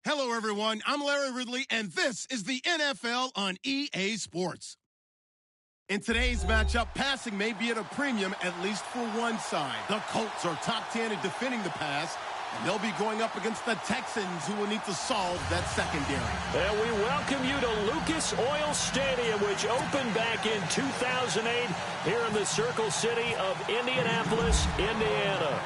Hello, everyone. I'm Larry Ridley, and this is the NFL on EA Sports. In today's matchup, passing may be at a premium, at least for one side. The Colts are top 10 in defending the pass, and they'll be going up against the Texans, who will need to solve that secondary. And we welcome you to Lucas Oil Stadium, which opened back in 2008 here in the Circle City of Indianapolis, Indiana.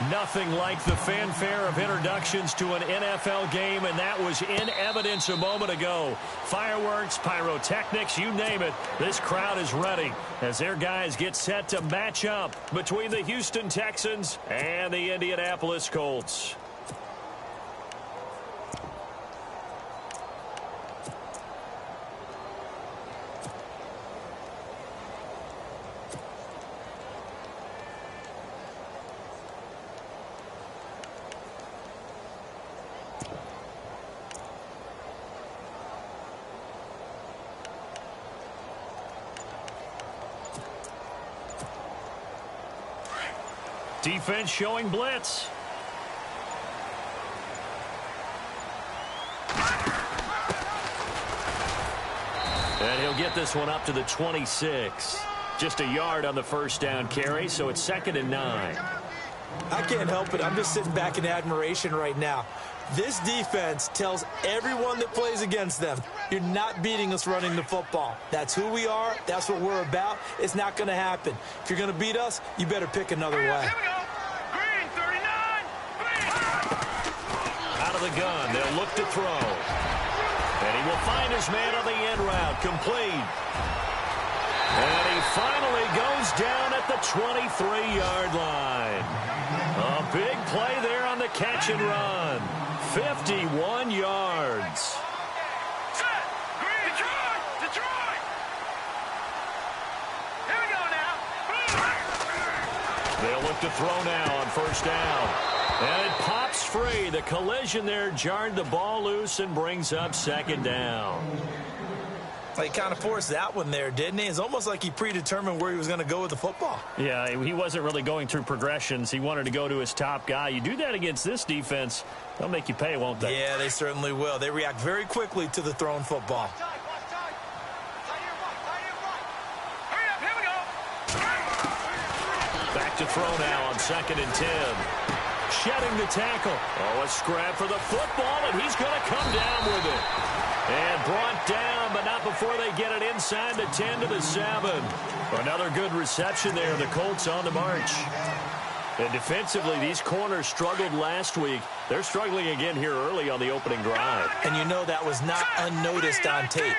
Nothing like the fanfare of introductions to an NFL game, and that was in evidence a moment ago. Fireworks, pyrotechnics, you name it. This crowd is ready as their guys get set to match up between the Houston Texans and the Indianapolis Colts. Defense showing blitz. And he'll get this one up to the 26. Just a yard on the first down carry, so it's 2nd and 9. I can't help it. I'm just sitting back in admiration right now. This defense tells everyone that plays against them, you're not beating us running the football. That's who we are. That's what we're about. It's not going to happen. If you're going to beat us, you better pick another way. Here we go. Green, 39. Green. Out of the gun, they'll look to throw. And he will find his man on the end route, complete. And he finally goes down at the 23-yard line. A big play there on the catch and run. 51 yards. Set. Green. Detroit. Here we go now. They'll look to throw now on first down. And it pops free. The collision there jarred the ball loose and brings up 2nd down. He kind of forced that one there, didn't he? It's almost like he predetermined where he was going to go with the football. Yeah, he wasn't really going through progressions. He wanted to go to his top guy. You do that against this defense, they'll make you pay, won't they? Yeah, they certainly will. They react very quickly to the thrown football. Hurry up. Here we go. Back to throw now on 2nd and 10. Shedding the tackle. Oh, a scrap for the football, and he's going to come down with it. And brought down, but not before they get it inside the 10 to the 7. Another good reception there. The Colts on the march. And defensively, these corners struggled last week. They're struggling again here early on the opening drive. And you know that was not unnoticed on tape.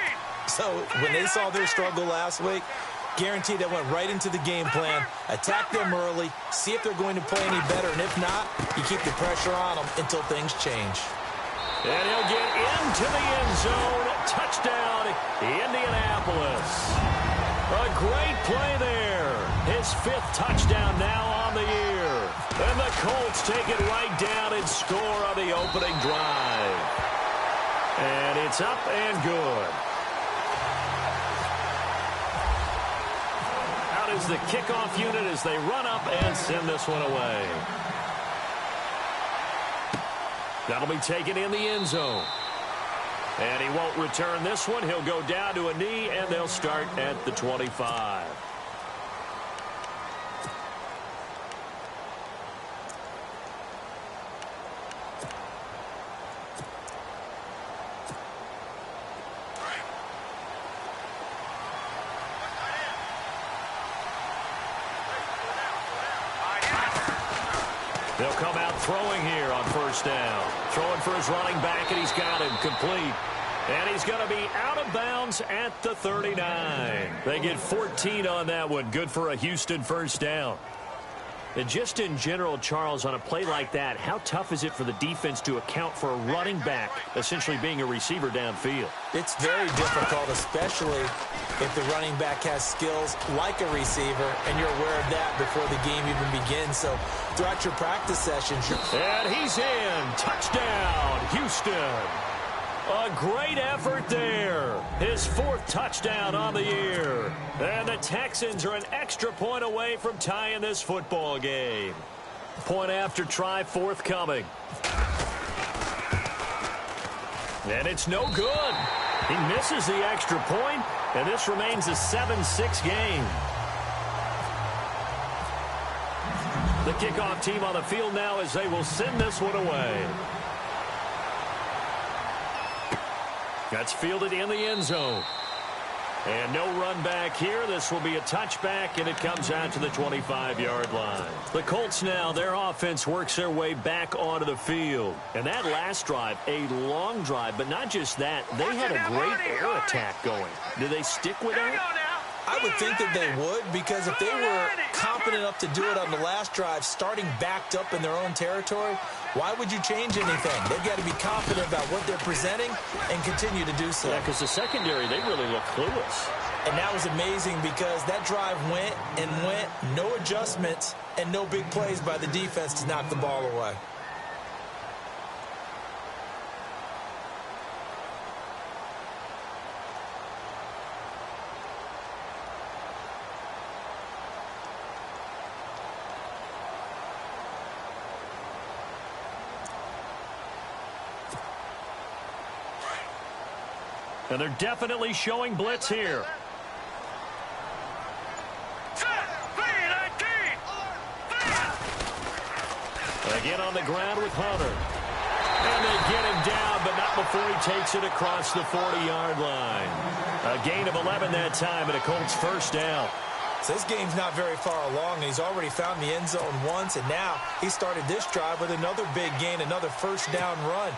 So when they saw their struggle last week, guaranteed they went right into the game plan, attack them early, see if they're going to play any better, and if not, you keep the pressure on them until things change. And he'll get into the end zone. Touchdown, Indianapolis. A great play there. His 5th touchdown now on the year. And the Colts take it right down and score on the opening drive. And it's up and good. Out is the kickoff unit as they run up and send this one away. That'll be taken in the end zone. And he won't return this one. He'll go down to a knee, and they'll start at the 25. They'll come out throwing here on first down. Throwing for his running back, and he's got him complete. And he's going to be out of bounds at the 39. They get 14 on that one. Good for a Houston first down. And just in general, Charles, on a play like that, how tough is it for the defense to account for a running back essentially being a receiver downfield? It's very difficult, especially if the running back has skills like a receiver, and you're aware of that before the game even begins. So throughout your practice sessions, and he's in. Touchdown, Houston. A great effort there. His 4th touchdown on the year. And the Texans are an extra point away from tying this football game. Point after try forthcoming. And it's no good. He misses the extra point, and this remains a 7-6 game. The kickoff team on the field now as they will send this one away. That's fielded in the end zone. And no run back here. This will be a touchback, and it comes out to the 25-yard line. The Colts now, their offense works their way back onto the field. And that last drive, a long drive, but not just that. They had a great air attack going. Do they stick with that? I would think that they would, because if they were confident enough to do it on the last drive, starting backed up in their own territory, why would you change anything? They've got to be confident about what they're presenting and continue to do so. Yeah, because the secondary, they really look clueless. And that was amazing because that drive went and went, no adjustments, and no big plays by the defense to knock the ball away. And they're definitely showing blitz here. Again on the ground with Hunter. And they get him down, but not before he takes it across the 40-yard line. A gain of 11 that time, and a Colts first down. So this game's not very far along, and he's already found the end zone once, and now he started this drive with another big gain, another first down run.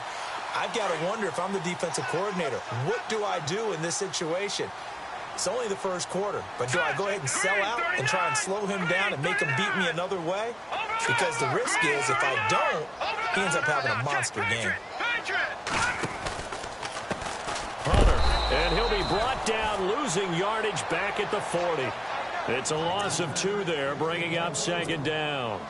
I've got to wonder if I'm the defensive coordinator, what do I do in this situation? It's only the first quarter, but do I go ahead and sell out and try and slow him down and make him beat me another way? Because the risk is if I don't, he ends up having a monster game. Hunter, and he'll be brought down, losing yardage back at the 40. It's a loss of 2 there, bringing up second down.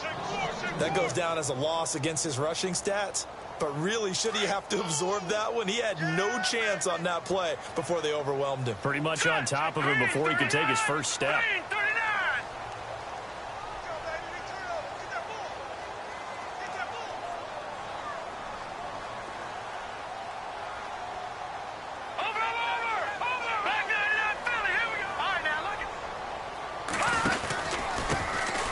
That goes down as a loss against his rushing stats. But really, should he have to absorb that one? He had no chance on that play before they overwhelmed him. Pretty much on top of him before he could take his first step.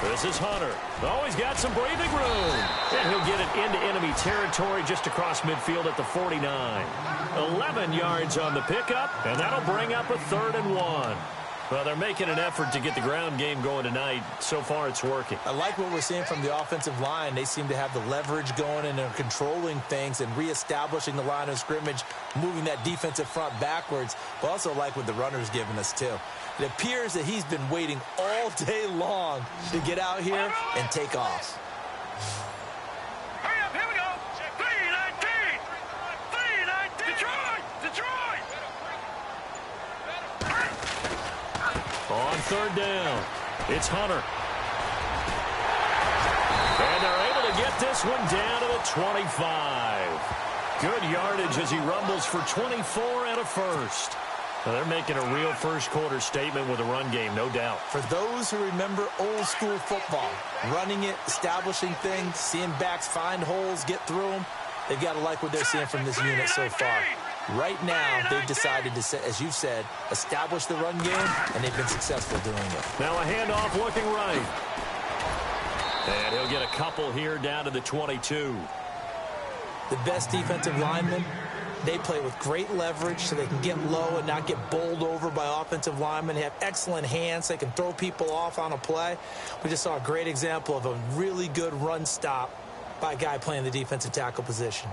This is Hunter. Oh, he's got some breathing room. And he'll get it into enemy territory just across midfield at the 49. 11 yards on the pickup, and that'll bring up a 3rd and 1. Well, they're making an effort to get the ground game going tonight. So far, it's working. I like what we're seeing from the offensive line. They seem to have the leverage going and are controlling things and reestablishing the line of scrimmage, moving that defensive front backwards. But also like what the runner's giving us, too. It appears that he's been waiting all day long to get out here and take off. Hurry up, here we go. 319. 319. Detroit. On 3rd down, it's Hunter. And they're able to get this one down to the 25. Good yardage as he rumbles for 24 and a first. Well, they're making a real first-quarter statement with a run game, no doubt. For those who remember old-school football, running it, establishing things, seeing backs find holes, get through them, they've got to like what they're seeing from this unit so far. Right now, they've decided to, as you've said, establish the run game, and they've been successful doing it. Now a handoff looking right. And he'll get a couple here down to the 22. The best defensive linemen, they play with great leverage so they can get low and not get bowled over by offensive linemen. They have excellent hands. They can throw people off on a play. We just saw a great example of a really good run stop by a guy playing the defensive tackle position.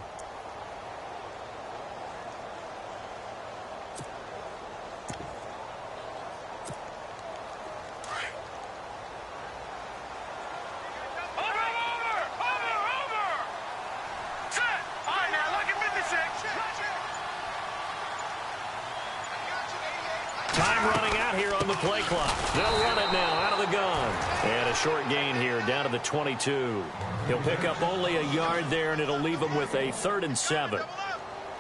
Time running out here on the play clock. They'll run it now out of the gun. And a short gain here down to the 22. He'll pick up only a yard there, and it'll leave him with a 3rd and 7.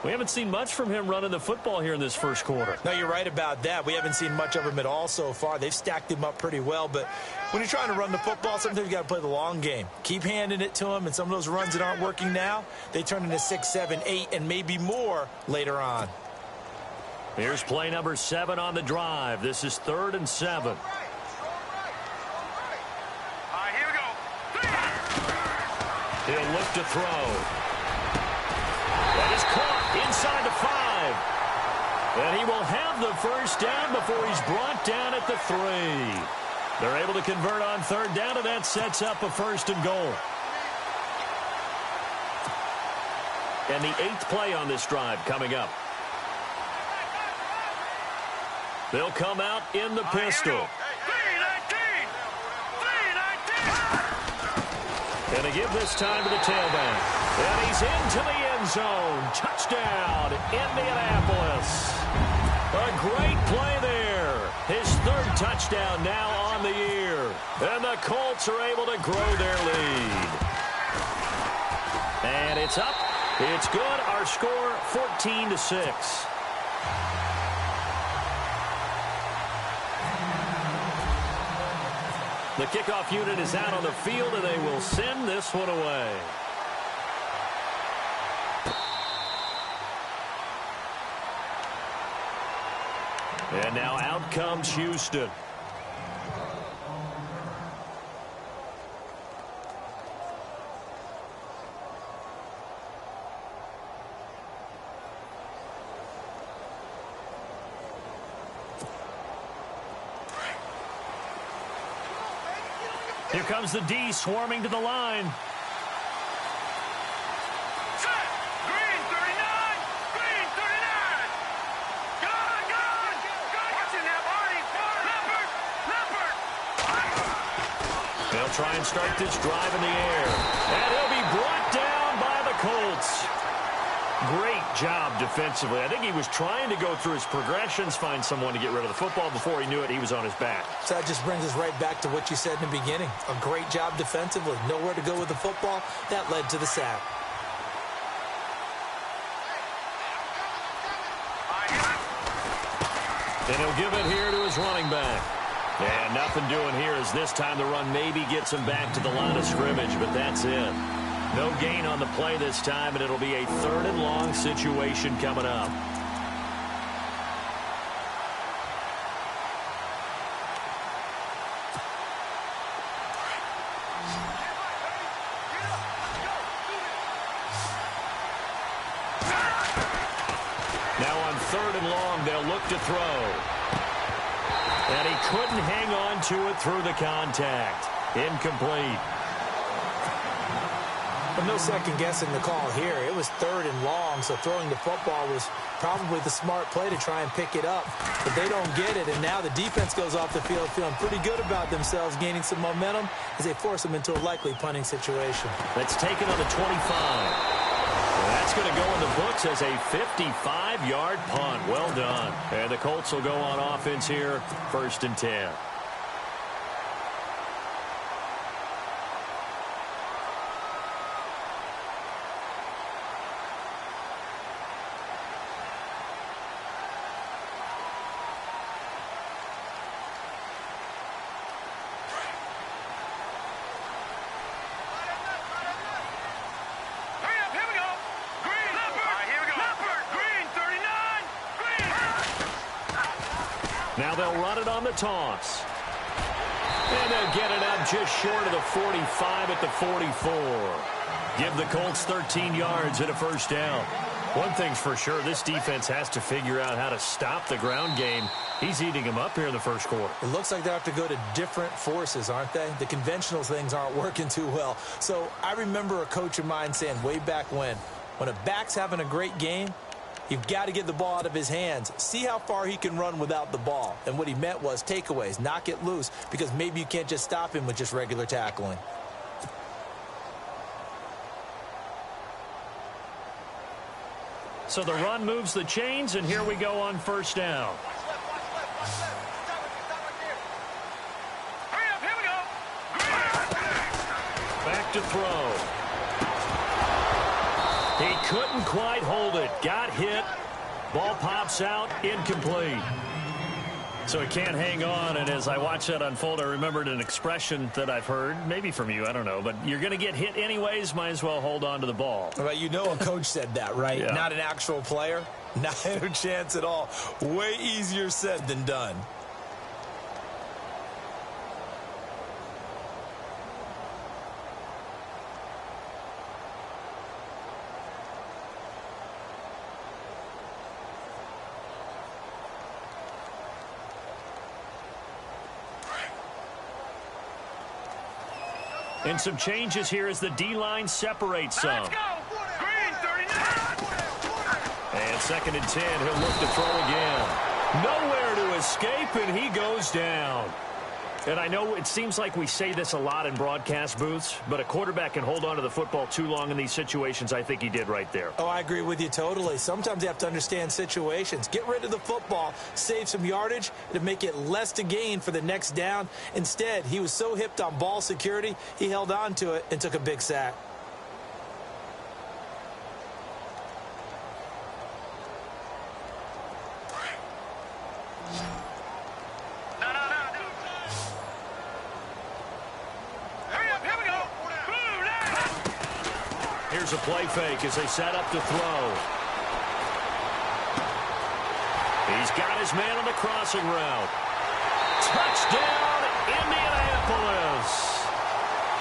We haven't seen much from him running the football here in this first quarter. No, you're right about that. We haven't seen much of him at all so far. They've stacked him up pretty well, but when you're trying to run the football, sometimes you got to play the long game. Keep handing it to him, and some of those runs that aren't working now, they turn into 6, 7, 8, and maybe more later on. Here's play number 7 on the drive. This is 3rd and 7. Here we go. He'll look to throw. That is caught inside the 5. And he will have the first down before he's brought down at the 3. They're able to convert on 3rd down, and that sets up a 1st and goal. And the 8th play on this drive coming up. They'll come out in the pistol. 3-19. And they give this time to the tailback. And he's into the end zone. Touchdown, Indianapolis. A great play there. His 3rd touchdown now on the year. And the Colts are able to grow their lead. And it's up. It's good. Our score, 14-6. The kickoff unit is out on the field, and they will send this one away. And now out comes Houston. Here comes the D swarming to the line. Set. Green 39. Green 39. Gone. Watching that body. Leopard. They'll try and start this drive in the air. And he'll be brought down by the Colts. Great job defensively. I think he was trying to go through his progressions, find someone to get rid of the football. Before he knew it, he was on his back. So that just brings us right back to what you said in the beginning. A great job defensively. Nowhere to go with the football. That led to the sack. And he'll give it here to his running back. And nothing doing here as this time the run maybe gets him back to the line of scrimmage, but that's it. No gain on the play this time, and it'll be a 3rd and long situation coming up. Now on 3rd and long, they'll look to throw. And he couldn't hang on to it through the contact. Incomplete. But no second guessing the call here. It was 3rd and long, so throwing the football was probably the smart play to try and pick it up. But they don't get it, and now the defense goes off the field feeling pretty good about themselves, gaining some momentum as they force them into a likely punting situation. That's taken on the 25. And that's going to go in the books as a 55-yard punt. Well done. And the Colts will go on offense here, 1st and 10. Now they'll run it on the toss. And they'll get it up just short of the 45 at the 44. Give the Colts 13 yards and a 1st down. One thing's for sure, this defense has to figure out how to stop the ground game. He's eating them up here in the 1st quarter. It looks like they have to go to different forces, aren't they? The conventional things aren't working too well. So I remember a coach of mine saying way back when a back's having a great game, you've got to get the ball out of his hands. See how far he can run without the ball. And what he meant was takeaways, knock it loose, because maybe you can't just stop him with just regular tackling. So the run moves the chains, and here we go on 1st down. Hurry up, here we go. Back to throw. He couldn't quite hold it. Got hit. Ball pops out, incomplete. So he can't hang on, and as I watched that unfold, I remembered an expression that I've heard, maybe from you, I don't know, but you're going to get hit anyways, might as well hold on to the ball. Well, you know a coach said that, right? Yeah. Not an actual player. Not a chance at all. Way easier said than done. And some changes here as the D-line separates some. Let's go. Green 39. And 2nd and 10, he'll look to throw again. Nowhere to escape, and he goes down. And I know it seems like we say this a lot in broadcast booths, but a quarterback can hold on to the football too long in these situations. I think he did right there. Oh, I agree with you totally. Sometimes you have to understand situations. Get rid of the football, save some yardage to make it less to gain for the next down. Instead, he was so hipped on ball security, he held on to it and took a big sack. Here's a play fake as they set up to throw. He's got his man on the crossing route. Touchdown, Indianapolis.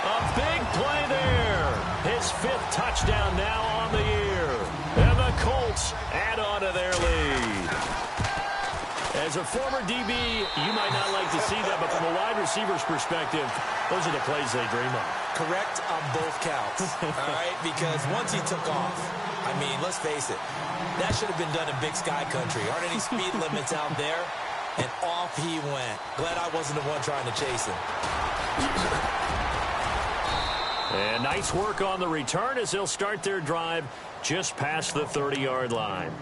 A big play there. His 5th touchdown now on the year. And the Colts add on to their lead. As a former DB, you might not like to see that, but from a wide receiver's perspective, those are the plays they dream of. Correct on both counts, all right? Because once he took off, I mean, let's face it, that should have been done in Big Sky Country. Aren't any speed limits out there? And off he went. Glad I wasn't the one trying to chase him. And nice work on the return as they'll start their drive just past the 30-yard line.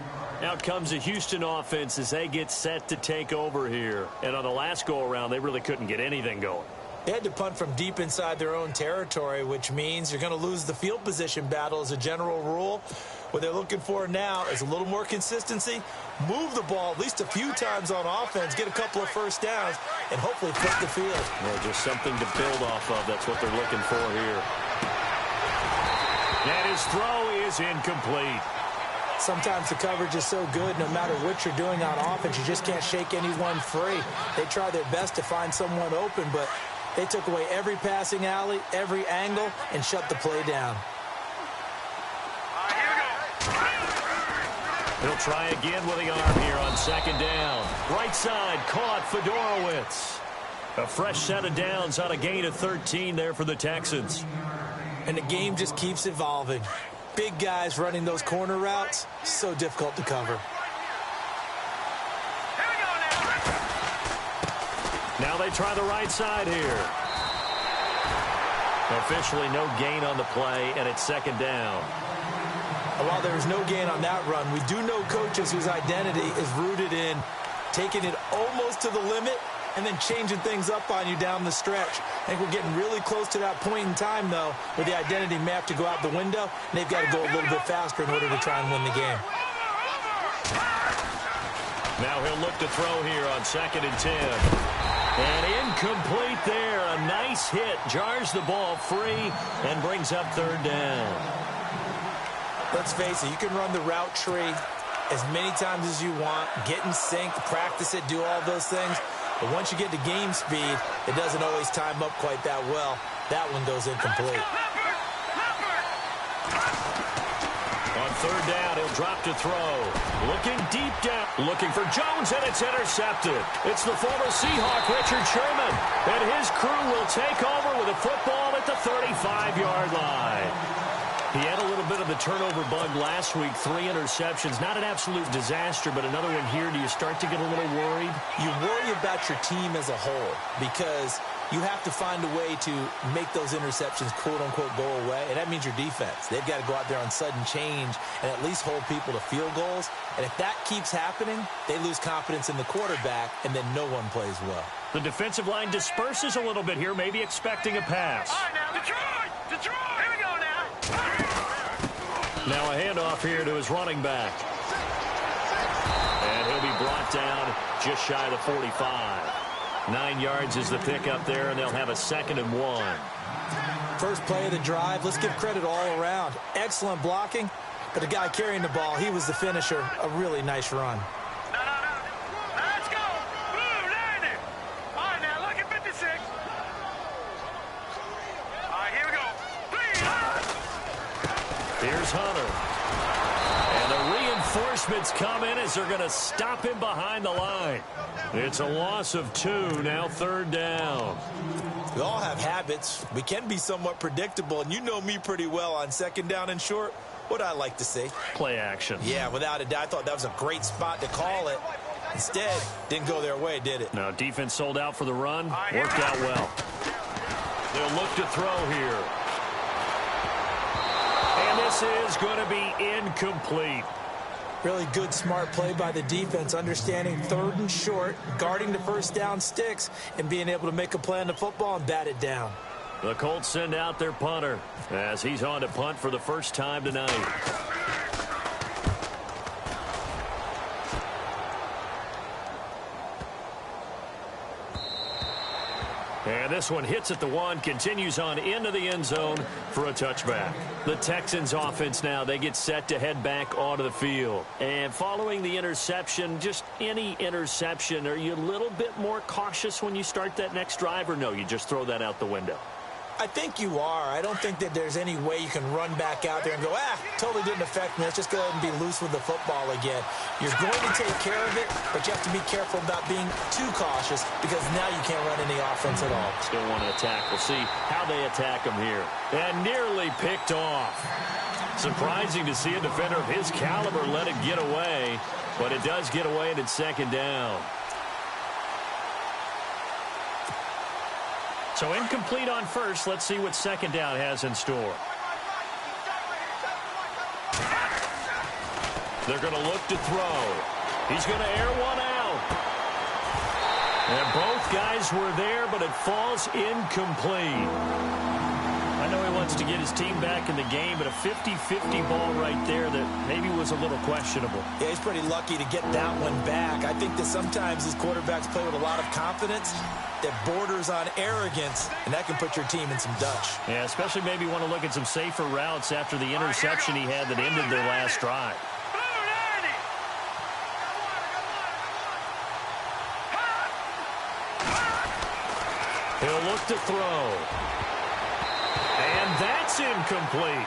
Out comes the Houston offense as they get set to take over here. And on the last go-around, they really couldn't get anything going. They had to punt from deep inside their own territory, which means you're going to lose the field position battle as a general rule. What they're looking for now is a little more consistency, move the ball at least a few times on offense, get a couple of first downs, and hopefully flip the field. Well, just something to build off of. That's what they're looking for here. And his throw is incomplete. Sometimes the coverage is so good, no matter what you're doing on offense, you just can't shake anyone free. They try their best to find someone open, but they took away every passing alley, every angle, and shut the play down. He'll try again with the arm here on 2nd down. Right side, caught Fedorowicz. A fresh set of downs on a gain of 13 there for the Texans. And the game just keeps evolving. Big guys running those corner routes, so difficult to cover. Now they try the right side here. Officially no gain on the play, and it's 2nd down. While there is no gain on that run, we do know coaches whose identity is rooted in taking it almost to the limit and then changing things up on you down the stretch. I think we're getting really close to that point in time, though, where the identity may have to go out the window, and they've got to go a little bit faster in order to try and win the game. Now he'll look to throw here on 2nd and 10. And incomplete there. A nice hit. Jars the ball free and brings up 3rd down. Let's face it, you can run the route tree as many times as you want, get in sync, practice it, do all those things. But once you get to game speed, it doesn't always time up quite that well. That one goes incomplete. On 3rd down, he'll drop to throw. Looking deep down. Looking for Jones, and it's intercepted. It's the former Seahawk, Richard Sherman. And his crew will take over with a football at the 35-yard line. He had a little bit of the turnover bug last week, 3 interceptions. Not an absolute disaster, but another one here. Do you start to get a little worried? You worry about your team as a whole because you have to find a way to make those interceptions, quote-unquote, go away, and that means your defense. They've got to go out there on sudden change and at least hold people to field goals. And if that keeps happening, they lose confidence in the quarterback, and then no one plays well. The defensive line disperses a little bit here, maybe expecting a pass. All right, now, Detroit! Detroit! Here we go now! Now a handoff here to his running back. And he'll be brought down just shy of the 45. 9 yards is the pickup there, and they'll have a 2nd and 1. First play of the drive, let's give credit all around. Excellent blocking, but the guy carrying the ball, he was the finisher. A really nice run. No. Let's go. Blue, landed. All right, now look at 56. All right, here we go. Please. Here's Hunter. And the reinforcements come in as they're going to stop him behind the line. It's a loss of 2, now 3rd down. We all have habits. We can be somewhat predictable, and you know me pretty well on 2nd down and short. What I like to see. Play action. Yeah, without a doubt. I thought that was a great spot to call it. Instead, didn't go their way, did it? Now, defense sold out for the run. Worked out well. They'll look to throw here. And this is going to be incomplete. Really good, smart play by the defense, understanding 3rd and short, guarding the first down sticks, and being able to make a play on the football and bat it down. The Colts send out their punter as he's on to punt for the first time tonight. And this one hits at the 1, continues on into the end zone for a touchback. The Texans offense now, they get set to head back onto the field. And following the interception, just any interception, are you a little bit more cautious when you start that next drive, or no, you just throw that out the window? I think you are. I don't think that there's any way you can run back out there and go, totally didn't affect me. Let's just go ahead and be loose with the football again. You're going to take care of it, but you have to be careful about being too cautious because now you can't run any offense at all. Still want to attack. We'll see how they attack him here. And nearly picked off. Surprising to see a defender of his caliber let it get away, but it does get away and it's 2nd down. So incomplete on first. Let's see what 2nd down has in store. They're going to look to throw. He's going to air one out. And both guys were there, but it falls incomplete. I know he wants to get his team back in the game, but a 50-50 ball right there that maybe was a little questionable. Yeah, he's pretty lucky to get that one back. I think that sometimes these quarterbacks play with a lot of confidence that borders on arrogance, and that can put your team in some Dutch. Yeah, especially maybe want to look at some safer routes after the interception he had that ended their last drive. He'll look to throw. And that's incomplete.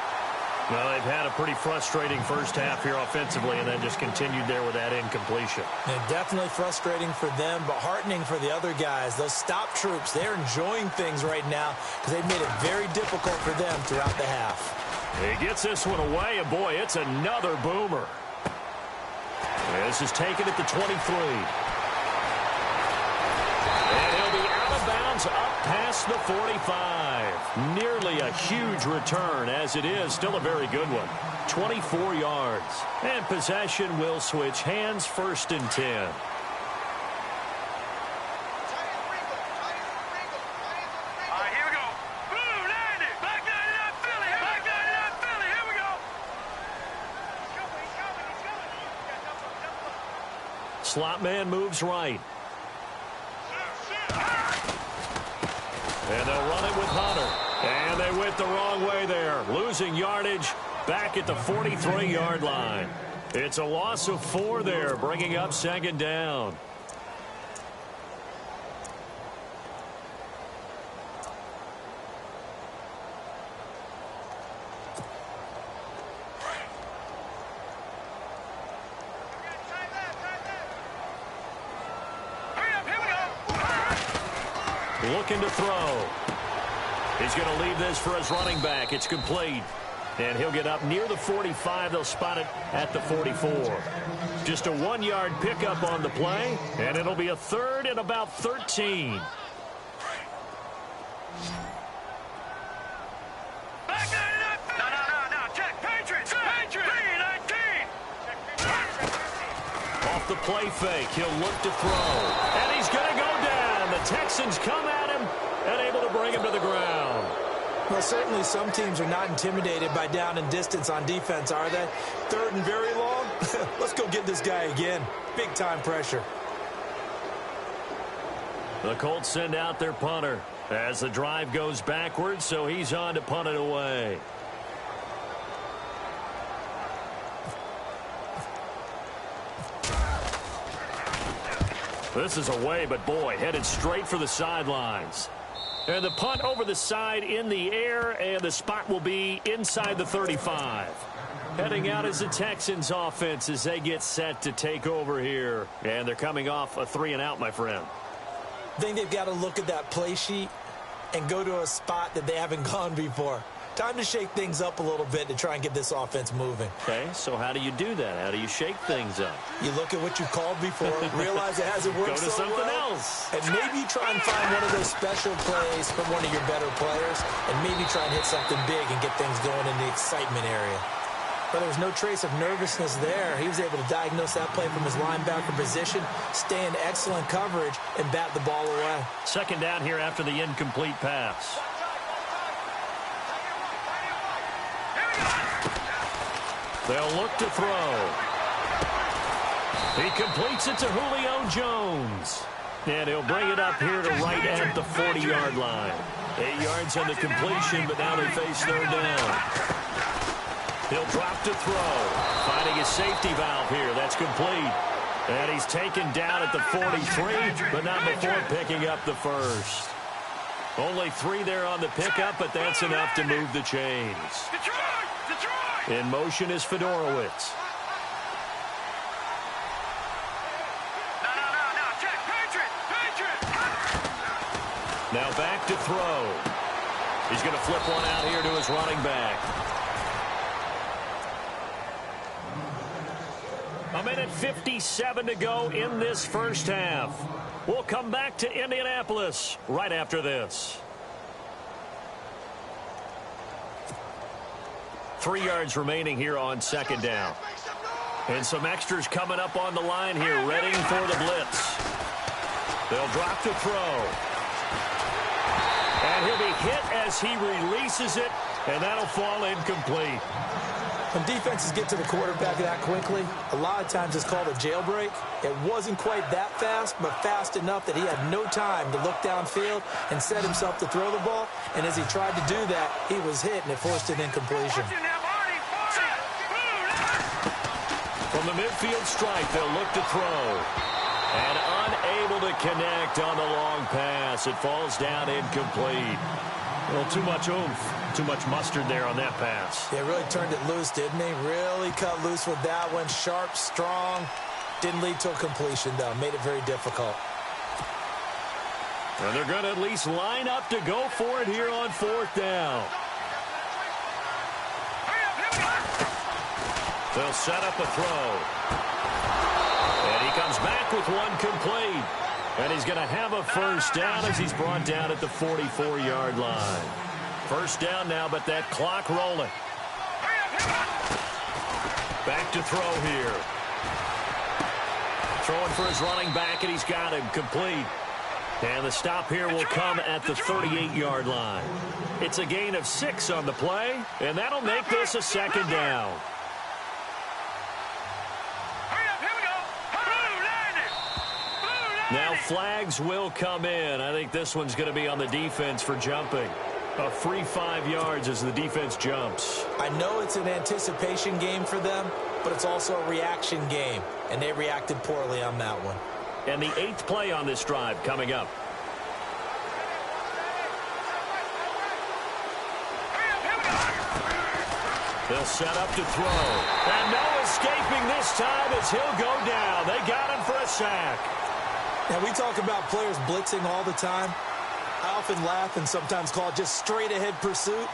Well, they've had a pretty frustrating first half here offensively and then just continued there with that incompletion. And definitely frustrating for them, but heartening for the other guys. Those stop troops, they're enjoying things right now because they've made it very difficult for them throughout the half. He gets this one away, and boy, it's another boomer. This is taken at the 23. And he'll be out of bounds up past the 45. Nearly a huge return, as it is still a very good one. 24 yards. And possession will switch hands, 1st and 10. Slot man moves right. And they'll run it with Hunter. And they went the wrong way there. Losing yardage back at the 43-yard line. It's a loss of 4 there, bringing up 2nd down. Looking to throw. He's going to leave this for his running back. It's complete. And he'll get up near the 45. They'll spot it at the 44. Just a 1-yard pickup on the play. And it'll be a 3rd and about 13. Back 99. No. Check. Patriots. 3-19. Off the play fake. He'll look to throw. And he's going to go down. The Texans come at him and able to bring him to the ground. Well, certainly some teams are not intimidated by down and distance on defense, are they? Third and very long? Let's go get this guy again. Big time pressure. The Colts send out their punter as the drive goes backwards, so he's on to punt it away. This is away, but boy, headed straight for the sidelines. And the punt over the side in the air, and the spot will be inside the 35. Heading out is the Texans offense as they get set to take over here. And they're coming off a 3-and-out, my friend. I think they've got to look at that play sheet and go to a spot that they haven't gone before. Time to shake things up a little bit to try and get this offense moving. Okay, so how do you do that? How do you shake things up? You look at what you've called before, realize it hasn't worked Go to so something well, else. and maybe try and find one of those special plays from one of your better players, and maybe try and hit something big and get things going in the excitement area. But there was no trace of nervousness there. He was able to diagnose that play from his linebacker position, stay in excellent coverage, and bat the ball away. Second down here after the incomplete pass. They'll look to throw. He completes it to Julio Jones. And he'll bring it up here to right at the 40-yard line. 8 yards on the completion, but now they face third down. He'll drop to throw. Finding his safety valve here. That's complete. And he's taken down at the 43, but not before picking up the first. Only 3 there on the pickup, but that's enough to move the chains. In motion is Fedorowicz. Now back to throw. He's going to flip one out here to his running back. A minute 57 to go in this first half. We'll come back to Indianapolis right after this. 3 yards remaining here on second down. And some extras coming up on the line here, readying for the blitz. They'll drop to throw. And he'll be hit as he releases it, and that'll fall incomplete. When defenses get to the quarterback that quickly, a lot of times it's called a jailbreak. It wasn't quite that fast, but fast enough that he had no time to look downfield and set himself to throw the ball. And as he tried to do that, he was hit, and it forced an incompletion. From the midfield stripe, they'll look to throw. And unable to connect on the long pass. It falls down incomplete. Well, too much oomph. Too much mustard there on that pass. Yeah, really turned it loose, didn't he? Really cut loose with that one. Sharp, strong. Didn't lead to a completion, though. Made it very difficult. And they're going to at least line up to go for it here on fourth down. They'll set up a throw. And he comes back with one complete. And he's going to have a first down as he's brought down at the 44-yard line. First down now, but that clock rolling. Back to throw here. Throwing for his running back, and he's got him complete. And the stop here will come at the 38-yard line. It's a gain of 6 on the play, and that'll make this a second down. Now flags will come in. I think this one's going to be on the defense for jumping. A free 5 yards as the defense jumps. I know it's an anticipation game for them, but it's also a reaction game, and they reacted poorly on that one. And the 8th play on this drive coming up. They'll set up to throw. And no escaping this time as he'll go down. They got him for a sack. Now, we talk about players blitzing all the time. I often laugh and sometimes call it just straight-ahead pursuit.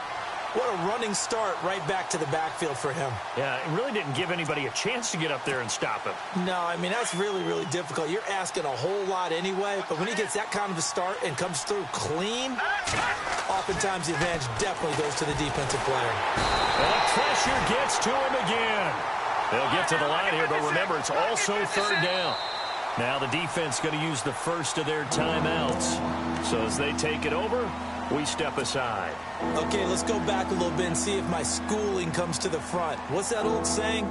What a running start right back to the backfield for him. Yeah, it really didn't give anybody a chance to get up there and stop him. No, I mean, that's really, really difficult. You're asking a whole lot anyway, but when he gets that kind of a start and comes through clean, oftentimes the advantage definitely goes to the defensive player. And the pressure gets to him again. They'll get to the line here, but remember, it's also third down. Now the defense going to use the first of their timeouts. So as they take it over, we step aside. Okay, let's go back a little bit and see if my schooling comes to the front. What's that old saying?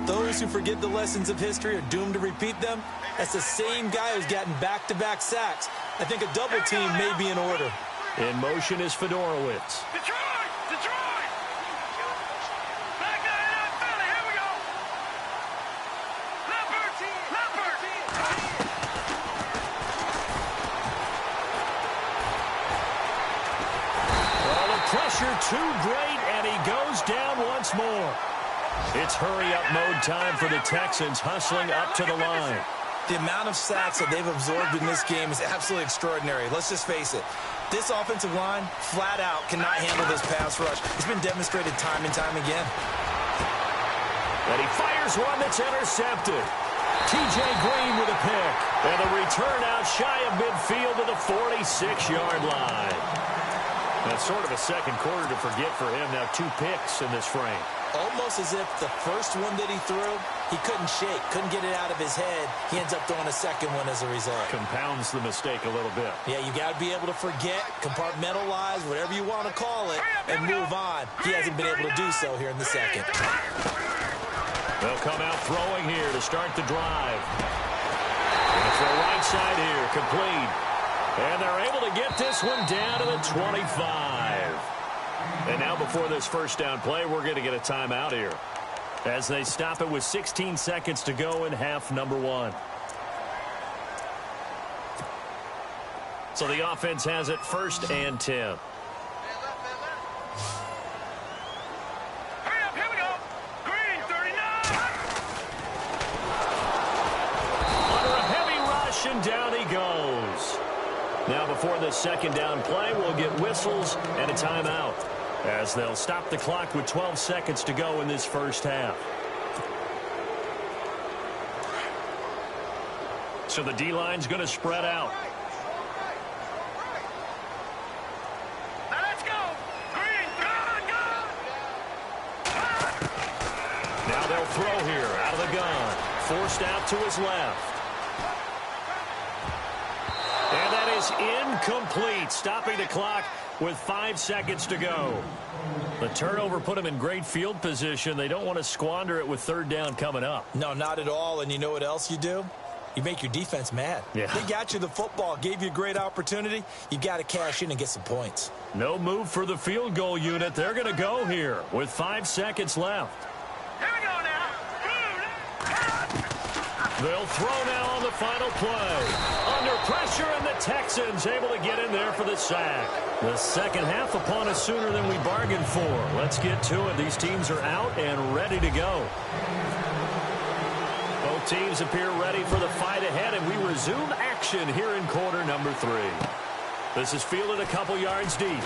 Those who forget the lessons of history are doomed to repeat them. That's the same guy who's gotten back-to-back sacks. I think a double team may be in order. In motion is Fedorowicz. Detroit! Detroit! Back nine out, Philly. Here we go. Leopard! Leopard! Well, the pressure too great, and he goes down once more. It's hurry-up mode time for the Texans, hustling up to the line. The amount of sacks that they've absorbed in this game is absolutely extraordinary. Let's just face it. This offensive line, flat out, cannot handle this pass rush. It's been demonstrated time and time again. And he fires one that's intercepted. T.J. Green with a pick. And the return out shy of midfield to the 46-yard line. That's sort of a second quarter to forget for him. Now 2 picks in this frame. Almost as if the first one that he threw, he couldn't shake, couldn't get it out of his head. He ends up throwing a second one as a result. Compounds the mistake a little bit. Yeah, you got to be able to forget, compartmentalize, whatever you want to call it, and move on. He hasn't been able to do so here in the second. They'll come out throwing here to start the drive. And for the right side here, complete. And they're able to get this one down to the 25. And now before this first down play, we're going to get a timeout here as they stop it with 16 seconds to go in half number 1. So the offense has it 1st and 10. Hurry up, here we go. Green, 39. Under a heavy rush, and down he goes. Now before the second down play, we'll get whistles and a timeout as they'll stop the clock with 12 seconds to go in this first half. So the D-line's going to spread out. Now let's go. Green, go. Now they'll throw here out of the gun. Forced out to his left. And that is incomplete, stopping the clock with 5 seconds to go. The turnover put them in great field position. They don't want to squander it with 3rd down coming up. No, not at all. And you know what else you do? You make your defense mad. Yeah. They got you the football, gave you a great opportunity. You got to cash in and get some points. No move for the field goal unit. They're going to go here with 5 seconds left. Here we go now. They'll throw now on the final play. Under pressure, and the Texans able to get in there for the sack. The second half upon us sooner than we bargained for. Let's get to it. These teams are out and ready to go. Both teams appear ready for the fight ahead, and we resume action here in quarter number 3. This is fielded a couple yards deep.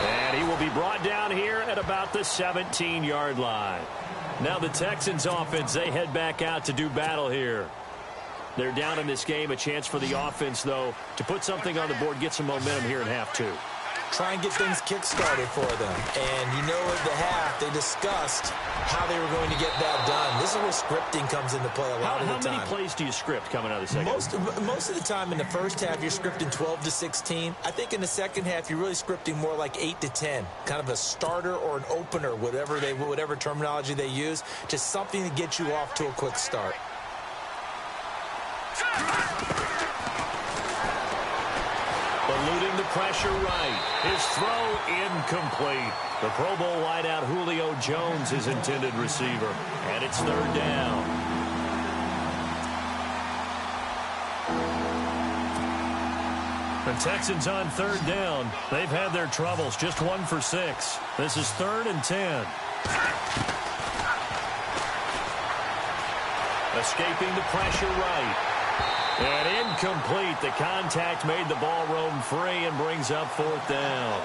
And he will be brought down here at about the 17-yard line. Now the Texans offense, they head back out to do battle here. They're down in this game. A chance for the offense, though, to put something on the board, get some momentum here in half 2. Try and get things kick-started for them. And you know at the half, they discussed how they were going to get that done. This is where scripting comes into play a lot of the time. How many plays do you script coming out of the second? Most of the time in the first half, you're scripting 12 to 16. I think in the second half, you're really scripting more like 8 to 10. Kind of a starter or an opener, whatever terminology they use. Just something to get you off to a quick start. Eluding the pressure right. His throw incomplete. The Pro Bowl wideout Julio Jones, his intended receiver. And it's 3rd down. The Texans on 3rd down. They've had their troubles. Just 1 for 6. This is 3rd and 10. Escaping the pressure right. And incomplete. The contact made the ball roam free and brings up 4th down.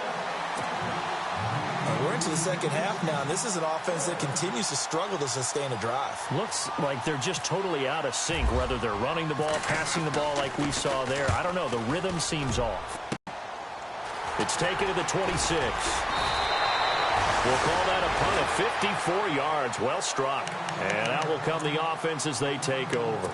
We're into the second half now, and this is an offense that continues to struggle to sustain a drive. Looks like they're just totally out of sync, whether they're running the ball, passing the ball like we saw there. I don't know. The rhythm seems off. It's taken to the 26. We'll call that a punt of 54 yards. Well struck. And out will come the offense as they take over.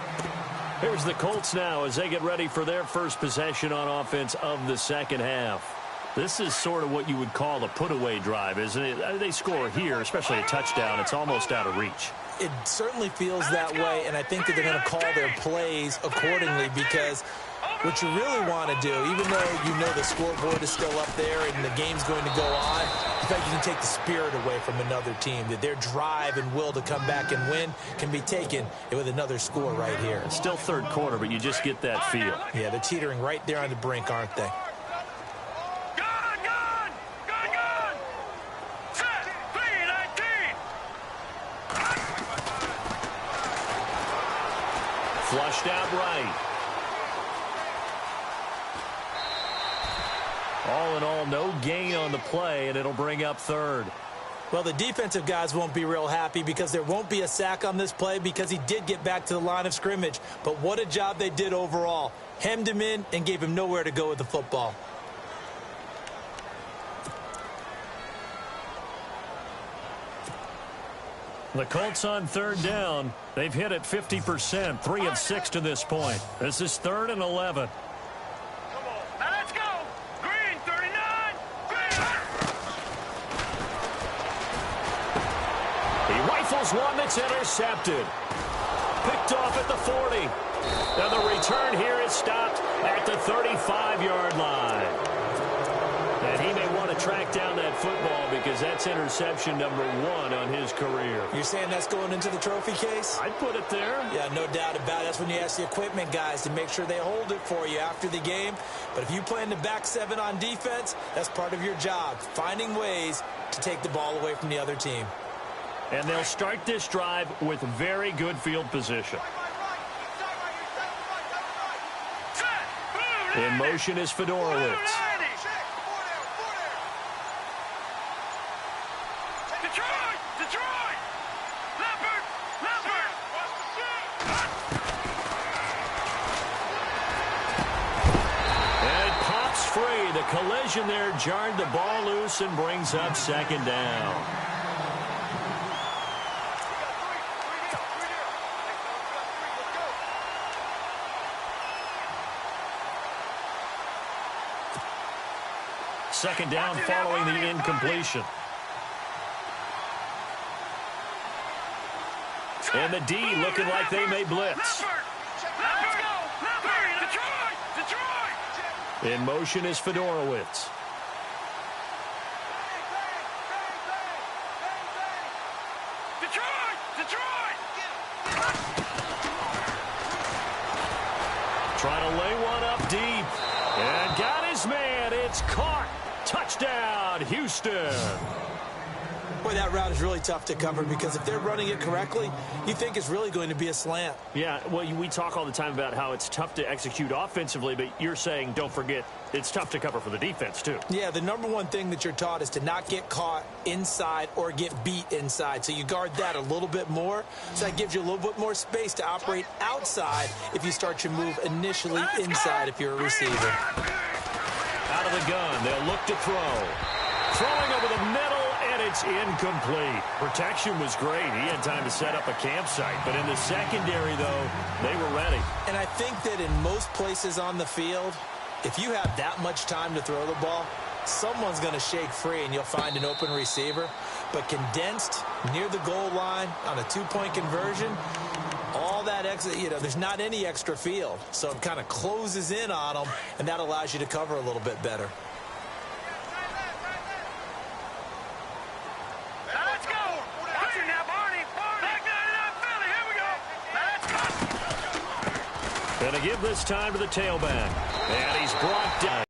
Here's the Colts now as they get ready for their first possession on offense of the second half. This is sort of what you would call a put-away drive, isn't it? They score here, especially a touchdown. It's almost out of reach. It certainly feels that way, and I think that they're going to call their plays accordingly because what you really want to do, even though you know the scoreboard is still up there and the game's going to go on, in fact, you can take the spirit away from another team, that their drive and will to come back and win can be taken with another score right here. It's still third quarter, but you just get that feel. Yeah, they're teetering right there on the brink, aren't they? Flushed out right. All in all, no gain on the play, and it'll bring up third. Well, the defensive guys won't be real happy because there won't be a sack on this play because he did get back to the line of scrimmage. But what a job they did overall. Hemmed him in and gave him nowhere to go with the football. The Colts on third down. They've hit it 50%, 3 of 6 to this point. This is 3rd and 11. Come on. Now let's go. Green, 39. Green. He rifles one that's intercepted. Picked off at the 40. Now the return here is stopped at the 35-yard line. And he may want to track down that football because that's interception number 1 on his career. You're saying that's going into the trophy case? I'd put it there. Yeah, no doubt about it. That's when you ask the equipment guys to make sure they hold it for you after the game. But if you play in the back 7 on defense, that's part of your job, finding ways to take the ball away from the other team. And they'll start this drive with very good field position. In motion is Fedorowicz. Detroit! Leopard! And it pops free. The collision there jarred the ball loose and brings up second down. Second down following the incompletion. And the D looking like they may blitz. In motion is Fedorowicz. Trying to lay one up deep. And got his man. It's caught. Touchdown, Houston. Boy, that route is really tough to cover because if they're running it correctly, you think it's really going to be a slant. Yeah, well, we talk all the time about how it's tough to execute offensively, but you're saying, don't forget, it's tough to cover for the defense, too. Yeah, the number one thing that you're taught is to not get caught inside or get beat inside. So you guard that a little bit more. So that gives you a little bit more space to operate outside if you start your move initially inside if you're a receiver. Out of the gun, they'll look to throw. Throwing over the middle, and it's incomplete. Protection was great. He had time to set up a campsite. But in the secondary, though, they were ready. And I think that in most places on the field, if you have that much time to throw the ball, someone's going to shake free and you'll find an open receiver. But condensed near the goal line on a 2-point conversion, all that extra, there's not any extra field. So it kind of closes in on them, and that allows you to cover a little bit better. Let's go! Watch it now, Barney! Back 99 Philly, here we go! Gonna give this time to the tailback. And he's brought down.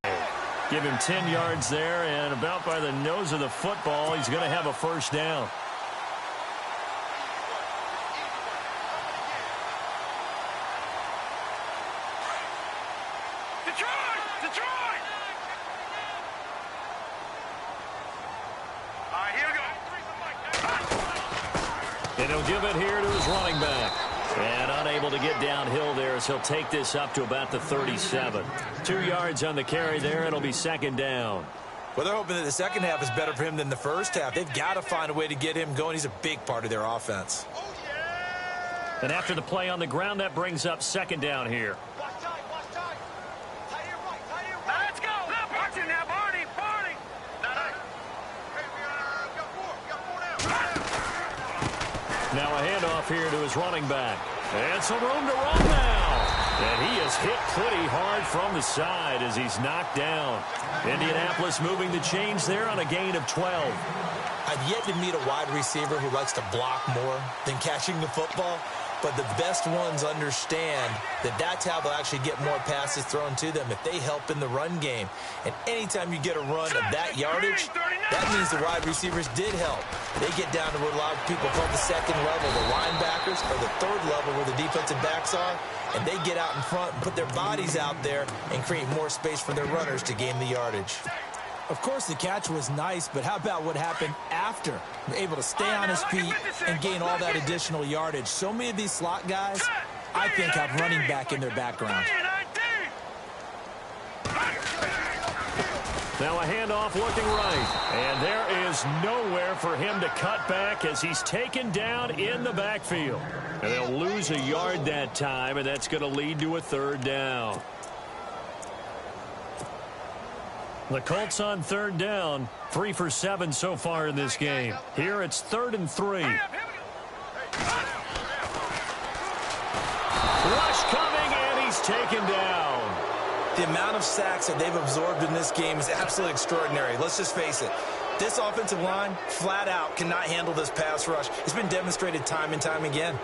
Give him 10 yards there, and about by the nose of the football, he's going to have a first down. Detroit! All right, here we go. And he'll give it here to his running back. And unable to get downhill there as he'll take this up to about the 37. 2 yards on the carry there. It'll be second down. Well, they're hoping that the second half is better for him than the first half. They've got to find a way to get him going. He's a big part of their offense. Oh, yeah! Well, they're hoping that the second half is better for him than the first half. They've got to find a way to get him going. He's a big part of their offense. 2 yards on the carry there. It'll be second down. Oh, yeah! And after the play on the ground, that brings up second down here. Watch tight. Tight here right. Let's go. Watch it now, Barney. Hey, we got four now. Now a handoff here to his running back. And some room to run now. And he is hit pretty hard from the side as he's knocked down. Indianapolis moving the change there on a gain of 12. I've yet to meet a wide receiver who likes to block more than catching the football, but the best ones understand that that's how they'll actually get more passes thrown to them if they help in the run game. And anytime you get a run of that yardage, that means the wide receivers did help. They get down to what a lot of people call the second level, the linebackers, or the third level where the defensive backs are, and they get out in front and put their bodies out there and create more space for their runners to gain the yardage. Of course, the catch was nice, but how about what happened after? Able to stay on his feet and gain all that additional yardage. So many of these slot guys, I think, have running back in their background. Now a handoff looking right. And there is nowhere for him to cut back as he's taken down in the backfield. And they'll lose a yard that time, and that's going to lead to a third down. The Colts on third down, 3 for 7 so far in this game. Here it's 3rd and 3. Rush coming, and he's taken down. The amount of sacks that they've absorbed in this game is absolutely extraordinary. Let's just face it. This offensive line, flat out, cannot handle this pass rush. It's been demonstrated time and time again.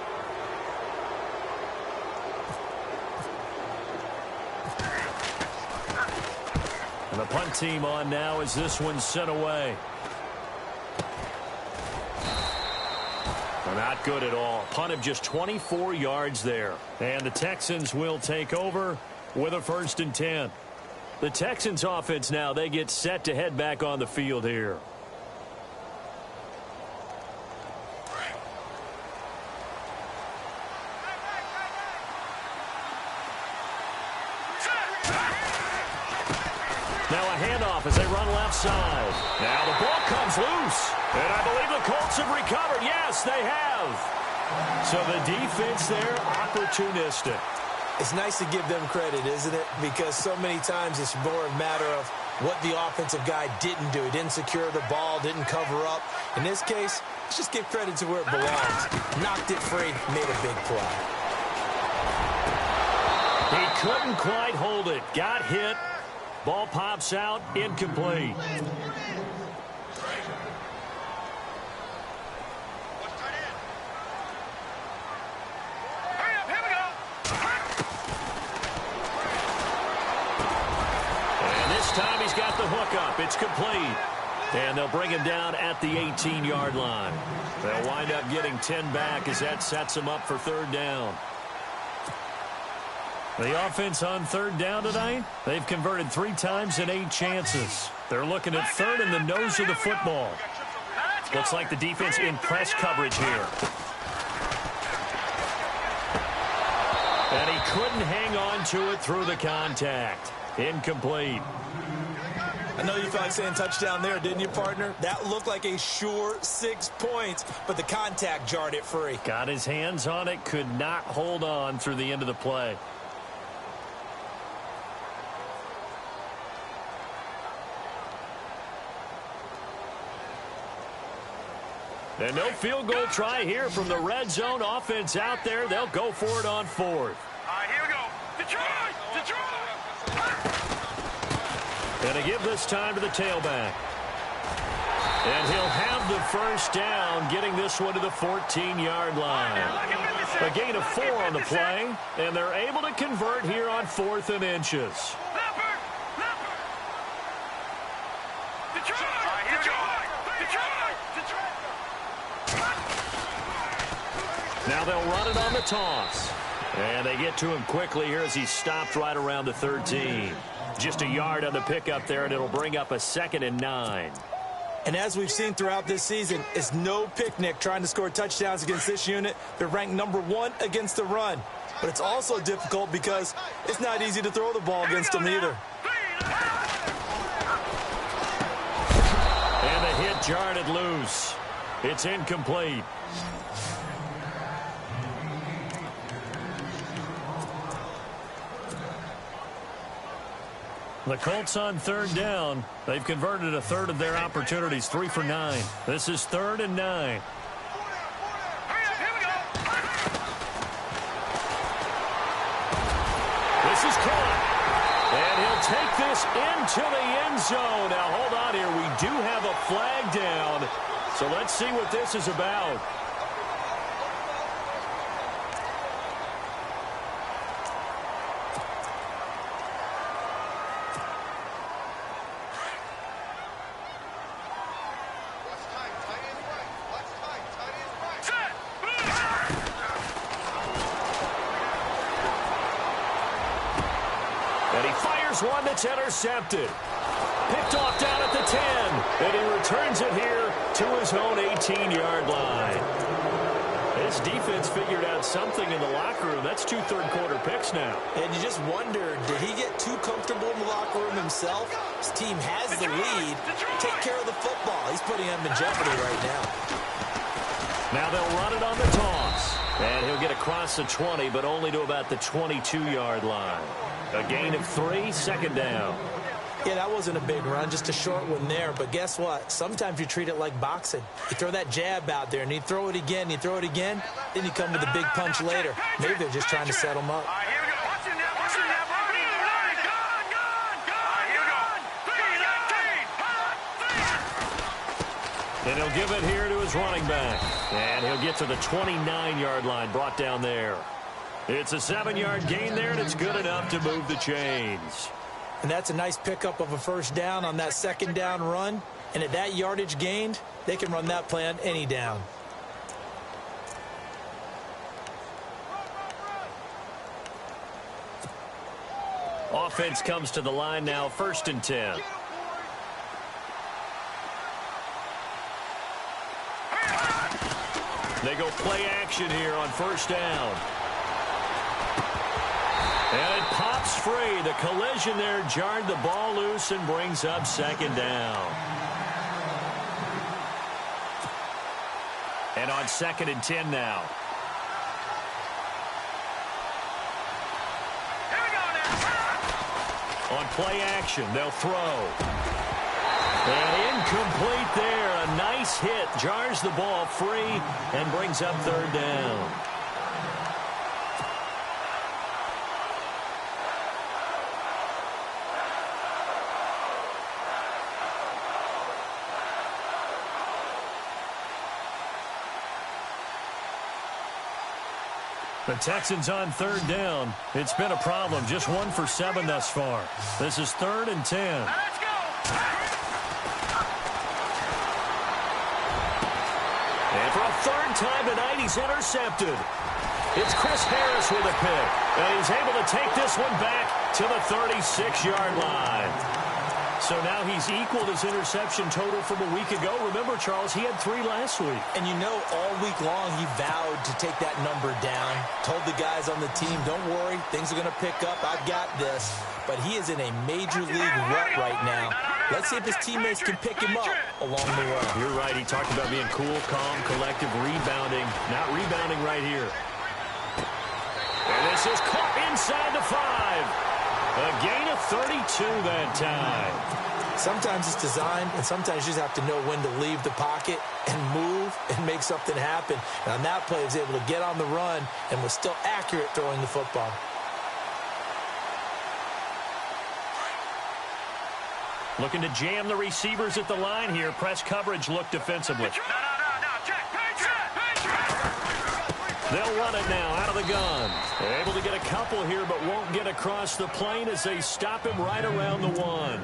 And the punt team on now as this one's sent away. Not good at all. Punt of just 24 yards there. And the Texans will take over with a 1st and 10. The Texans offense now, they get set to head back on the field here. Now a handoff as they run left side. Now the ball comes loose. And I believe the Colts have recovered. Yes, they have. So the defense there, opportunistic. It's nice to give them credit, isn't it? Because so many times it's more a matter of what the offensive guy didn't do. He didn't secure the ball, didn't cover up. In this case, let's just give credit to where it belongs. Knocked it free, made a big play. He couldn't quite hold it. Got hit. Ball pops out, incomplete. Time he's got the hook up. It's complete. And they'll bring him down at the 18-yard line. They'll wind up getting 10 back as that sets them up for 3rd down. The offense on 3rd down tonight, they've converted 3 times in 8 chances. They're looking at 3rd in the nose of the football. Looks like the defense in press coverage here. And he couldn't hang on to it through the contact. Incomplete. I know you felt like saying touchdown there, didn't you, partner? That looked like a sure 6 points, but the contact jarred it free. Got his hands on it, could not hold on through the end of the play. And no field goal try here from the red zone offense out there. They'll go for it on 4th. All right, here we go. Detroit! And a give this time to the tailback. And he'll have the 1st down, getting this one to the 14-yard line. A gain of 4 on the play, and they're able to convert here on 4th and inches. Now they'll run it on the toss. And they get to him quickly here as he stopped right around the 13. Just a yard on the pickup there, and it'll bring up a 2nd and 9. And as we've seen throughout this season, it's no picnic trying to score touchdowns against this unit. They're ranked number 1 against the run. But it's also difficult because it's not easy to throw the ball against them either. And the hit jarred it loose. It's incomplete. The Colts on third down. They've converted a third of their opportunities, 3 for 9. This is 3rd and 9. This is caught. And he'll take this into the end zone. Now, hold on here. We do have a flag down. So let's see what this is about. And he fires one that's intercepted. Picked off down at the 10. And he returns it here to his own 18-yard line. His defense figured out something in the locker room. That's 2 third-quarter picks now. And you just wonder, did he get too comfortable in the locker room himself? His team has the lead. Take care of the football. He's putting them in jeopardy right now. Now they'll run it on the toss. And he'll get across the 20, but only to about the 22-yard line. A gain of 3, 2nd down. Yeah, that wasn't a big run, just a short one there. But guess what? Sometimes you treat it like boxing. You throw that jab out there, and you throw it again, then you come with a big punch later. Maybe they're just trying to set him up. And he'll give it here to his running back. And he'll get to the 29-yard line, brought down there. It's a 7-yard gain there, and it's good enough to move the chains. And that's a nice pickup of a first down on that 2nd down run. And at that yardage gained, they can run that play on any down. Offense comes to the line now, 1st and 10. They go play action here on 1st down. And it pops free. The collision there jarred the ball loose and brings up 2nd down. And on 2nd and 10 now. On play action, they'll throw. And incomplete there. A nice hit. Jars the ball free and brings up 3rd down. The Texans on 3rd down. It's been a problem. Just 1 for 7 thus far. This is 3rd and 10. Let's go. And for a 3rd time tonight, he's intercepted. It's Chris Harris with a pick. And he's able to take this one back to the 36-yard line. So now he's equaled his interception total from a week ago. Remember, Charles, he had 3 last week. And you know, all week long he vowed to take that number down. Told the guys on the team, don't worry, things are going to pick up. I've got this. But he is in a major league rut right now. Let's see if his teammates can pick him up along the way. You're right. He talked about being cool, calm, collective, rebounding. Not rebounding right here. And this is caught inside the 5. A gain of 32 that time. Sometimes it's designed, and sometimes you just have to know when to leave the pocket and move and make something happen. And on that play, he was able to get on the run and was still accurate throwing the football. Looking to jam the receivers at the line here. Press coverage look defensively. They'll run it now out of the gun. They're able to get a couple here, but won't get across the plane as they stop him right around the 1.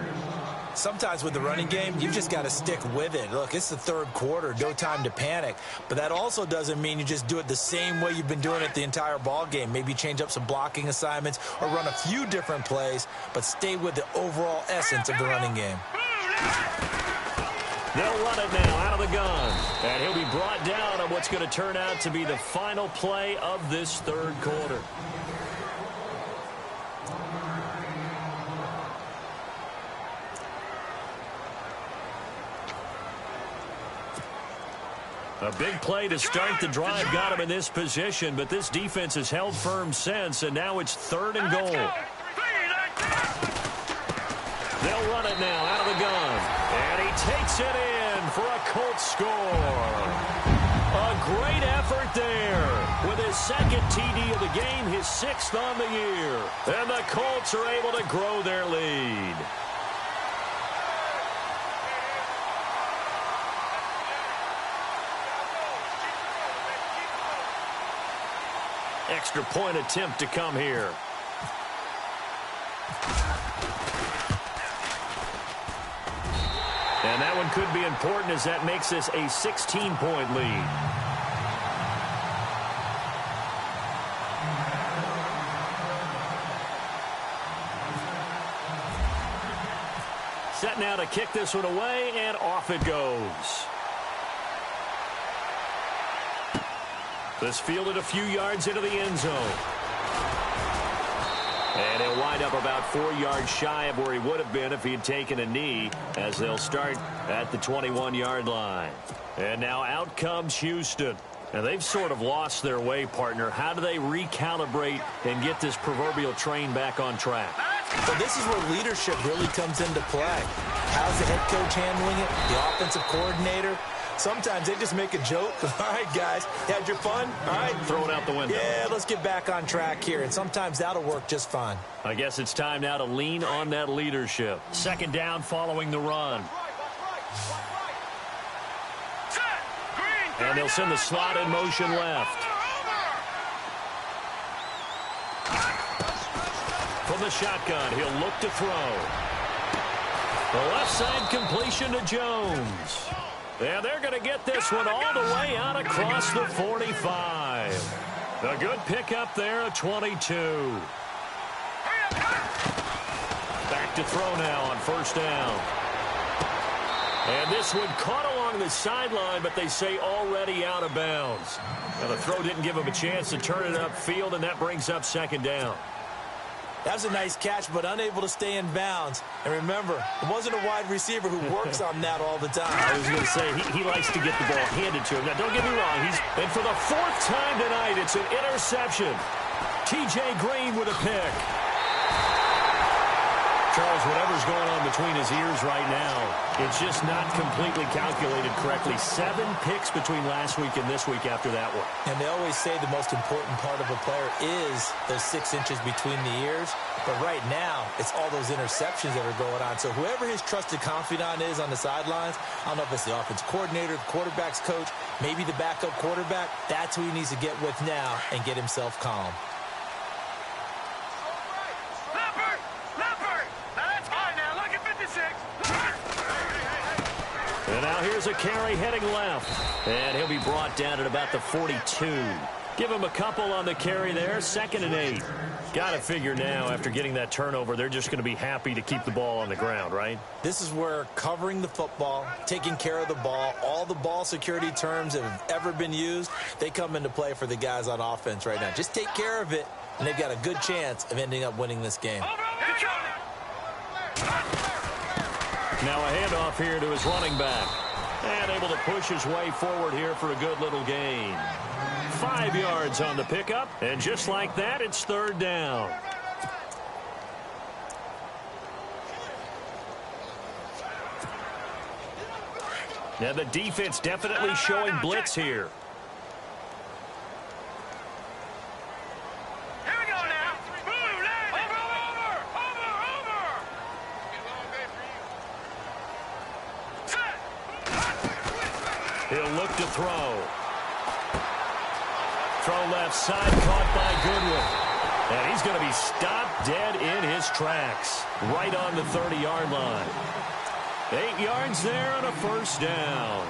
Sometimes with the running game, you've just got to stick with it. Look, it's the 3rd quarter, no time to panic. But that also doesn't mean you just do it the same way you've been doing it the entire ball game. Maybe change up some blocking assignments or run a few different plays, but stay with the overall essence of the running game. They'll run it now out of the gun. And he'll be brought down on what's going to turn out to be the final play of this 3rd quarter. A big play to start the drive got him in this position, but this defense has held firm since, and now it's 3rd and goal. They'll run it now out of the gun. And he takes it in for a Colts score. A great effort there. With his second TD of the game, his 6th on the year. And the Colts are able to grow their lead. Extra point attempt to come here. And that one could be important as that makes this a 16-point lead. Set now to kick this one away, and off it goes. This fielded a few yards into the end zone. And he'll wind up about 4 yards shy of where he would have been if he had taken a knee, as they'll start at the 21-yard line. And now out comes Houston. Now, they've sort of lost their way, partner. How do they recalibrate and get this proverbial train back on track? Well, this is where leadership really comes into play. How's the head coach handling it? The offensive coordinator? Sometimes they just make a joke. All right, guys, had your fun? All right. Throw it out the window. Yeah, let's get back on track here. And sometimes that'll work just fine. I guess it's time now to lean on that leadership. Second down following the run. And they'll send the slot in motion left. From the shotgun, he'll look to throw. The left side completion to Jones. Yeah, they're going to get this one all the way out across the 45. A good pickup there at 22. Back to throw now on first down. And this one caught along the sideline, but they say already out of bounds. Now, the throw didn't give him a chance to turn it upfield, and that brings up second down. That was a nice catch, but unable to stay in bounds. And remember, it wasn't a wide receiver who works on that all the time. I was going to say, he likes to get the ball handed to him. Now, don't get me wrong. And for the 4th time tonight, it's an interception. T.J. Green with a pick. Charles, whatever's going on between his ears right now, it's just not completely calculated correctly. 7 picks between last week and this week after that one. And they always say the most important part of a player is those 6 inches between the ears. But right now, it's all those interceptions that are going on. So whoever his trusted confidant is on the sidelines, I don't know if it's the offense coordinator, the quarterback's coach, maybe the backup quarterback, that's who he needs to get with now and get himself calm. And now here's a carry heading left. And he'll be brought down at about the 42. Give him a couple on the carry there. 2nd and 8. Got to figure now, after getting that turnover, they're just going to be happy to keep the ball on the ground, right? This is where covering the football, taking care of the ball, all the ball security terms that have ever been used, they come into play for the guys on offense right now. Just take care of it, and they've got a good chance of ending up winning this game. Now a handoff here to his running back. And able to push his way forward here for a good little gain. 5 yards on the pickup. And just like that, it's 3rd down. Now the defense definitely showing blitz here. He'll look to throw. Throw left side, caught by Goodwin. And he's going to be stopped dead in his tracks. Right on the 30-yard line. 8 yards there and a first down.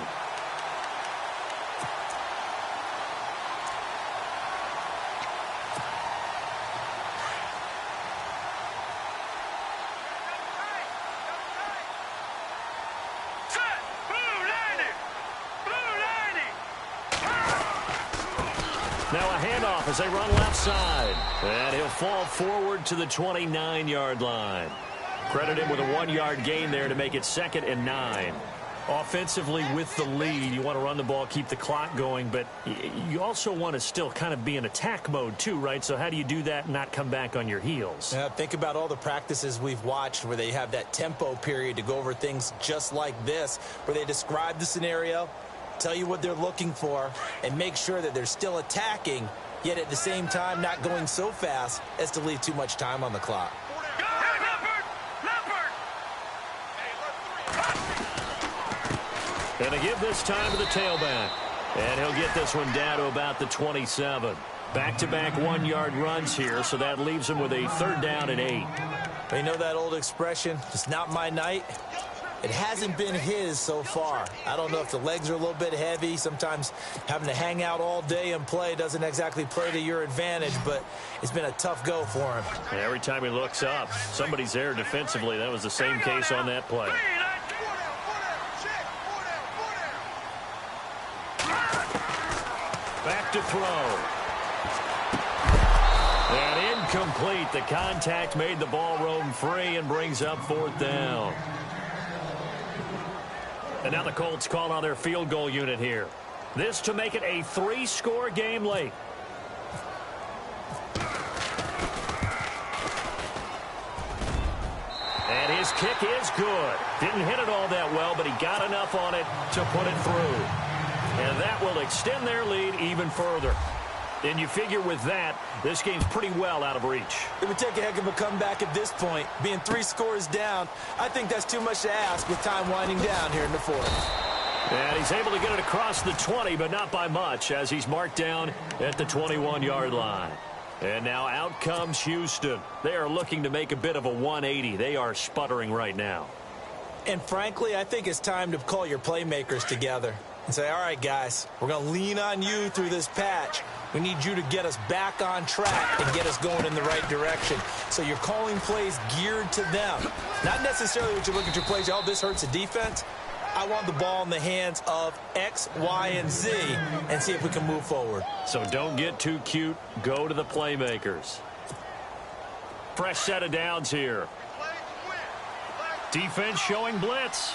Now a handoff as they run left side. And he'll fall forward to the 29-yard line. Credit him with a 1-yard gain there to make it 2nd and 9. Offensively with the lead, you want to run the ball, keep the clock going, but you also want to still kind of be in attack mode too, right? So how do you do that and not come back on your heels? Think about all the practices we've watched where they have that tempo period to go over things just like this, where they describe the scenario, tell you what they're looking for, and make sure that they're still attacking, yet at the same time not going so fast as to leave too much time on the clock. Going to give this time to the tailback. And he'll get this one down to about the 27. Back-to-back one-yard runs here, so that leaves him with a 3rd down and 8. You know that old expression, it's not my night? It hasn't been his so far. I don't know if the legs are a little bit heavy. Sometimes having to hang out all day and play doesn't exactly play to your advantage, but it's been a tough go for him. And every time he looks up, somebody's there defensively. That was the same case on that play. Back to throw. And incomplete. The contact made the ball roam free and brings up 4th down. And now the Colts call on their field goal unit here. This to make it a 3-score game late. And his kick is good. Didn't hit it all that well, but he got enough on it to put it through. And that will extend their lead even further. And you figure with that, this game's pretty well out of reach. It would take a heck of a comeback at this point. Being 3 scores down, I think that's too much to ask with time winding down here in the 4th. And he's able to get it across the 20, but not by much, as he's marked down at the 21-yard line. And now out comes Houston. They are looking to make a bit of a 180. They are sputtering right now. And frankly, I think it's time to call your playmakers together and say, all right, guys, we're going to lean on you through this patch. We need you to get us back on track and get us going in the right direction. So you're calling plays geared to them. Not necessarily what you look at your plays, oh, this hurts the defense. I want the ball in the hands of X, Y, and Z and see if we can move forward. So don't get too cute. Go to the playmakers. Fresh set of downs here. Defense showing blitz.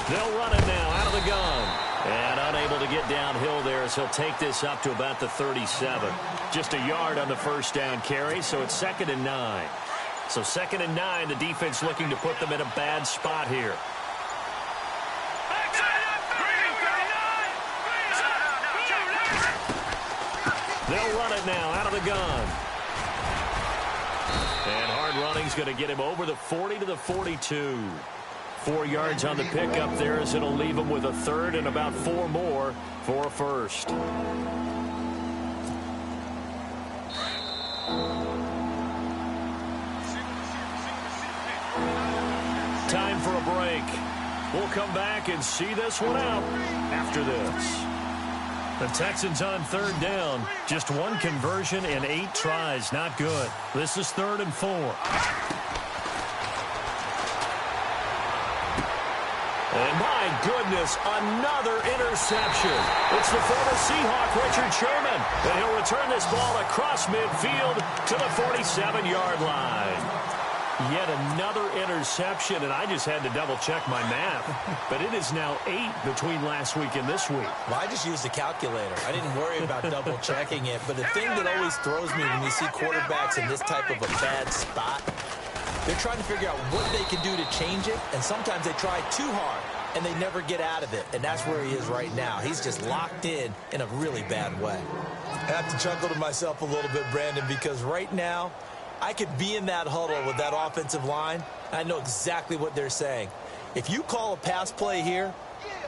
They'll run it now out of the gun. And unable to get downhill there as he'll take this up to about the 37. Just a yard on the 1st down carry, so it's 2nd and 9. So 2nd and 9, the defense looking to put them in a bad spot here. They'll run it now out of the gun. And hard running's going to get him over the 40 to the 42. 4 yards on the pickup there as it'll leave him with a 3rd and about 4 more for a 1st. Time for a break. We'll come back and see this one out after this. The Texans on 3rd down. Just 1 conversion in 8 tries. Not good. This is 3rd and 4. And my goodness, another interception. It's the former Seahawk, Richard Sherman. And he'll return this ball across midfield to the 47-yard line. Yet another interception, and I just had to double-check my math. But it is now 8 between last week and this week. Well, I just used a calculator. I didn't worry about double-checking it. But the thing that always throws me when you see quarterbacks in this type of a bad spot, they're trying to figure out what they can do to change it, and sometimes they try too hard, and they never get out of it. And that's where he is right now. He's just locked in a really bad way. I have to chuckle to myself a little bit, Brandon, because right now, I could be in that huddle with that offensive line. I know exactly what they're saying. If you call a pass play here,